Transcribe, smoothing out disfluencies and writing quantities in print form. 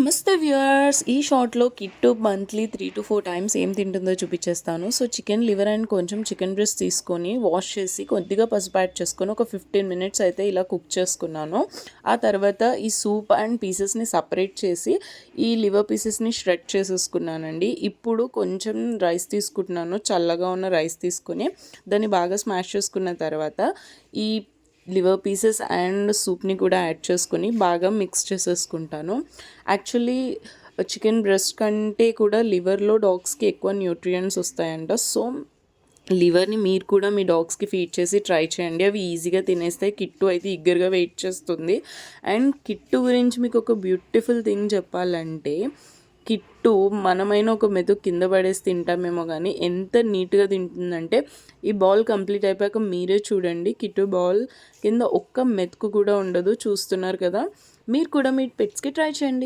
నమస్తే వ్యూయర్స్, ఈ షార్ట్లో కిట్టు మంత్లీ 3 to 4 టైమ్స్ ఏం తింటుందో చూపించేస్తాను. సో చికెన్ లివర్ అండ్ కొంచెం చికెన్ బ్రెస్ట్ తీసుకొని వాష్ చేసి కొద్దిగా పసుపు యాడ్ చేసుకొని ఒక 15 minutes అయితే ఇలా కుక్ చేసుకున్నాను. ఆ తర్వాత ఈ సూప్ అండ్ పీసెస్ని సపరేట్ చేసి ఈ లివర్ పీసెస్ని ష్రెడ్ చేసేసుకున్నానండి. ఇప్పుడు కొంచెం రైస్ తీసుకుంటున్నాను, చల్లగా ఉన్న రైస్ తీసుకొని దాన్ని బాగా స్మాష్ చేసుకున్న తర్వాత ఈ లివర్ పీసెస్ అండ్ సూప్ని కూడా యాడ్ చేసుకొని బాగా మిక్స్ చేసేసుకుంటాను. యాక్చువల్లీ చికెన్ బ్రెస్ట్ కంటే కూడా లివర్లో డాగ్స్కి ఎక్కువ న్యూట్రియంట్స్ వస్తాయంట. సో లివర్ని మీరు కూడా మీ డాగ్స్కి ఫీడ్ చేసి ట్రై చేయండి. అవి ఈజీగా తినేస్తాయి. కిట్టు అయితే ఈగర్గా వెయిట్ చేస్తుంది. అండ్ కిట్టు గురించి మీకు ఒక బ్యూటిఫుల్ థింగ్ చెప్పాలంటే, కిట్టు మనమైన ఒక మెతుకు కింద పడేసి తింటామేమో కానీ ఎంత నీట్గా తింటుందంటే, ఈ బాల్ కంప్లీట్ అయిపోయాక మీరే చూడండి, కిట్టు బాల్ కింద ఒక్క మెతుకు కూడా ఉండదు. చూస్తున్నారు కదా, మీరు కూడా మీ పెట్స్కి ట్రై చేయండి.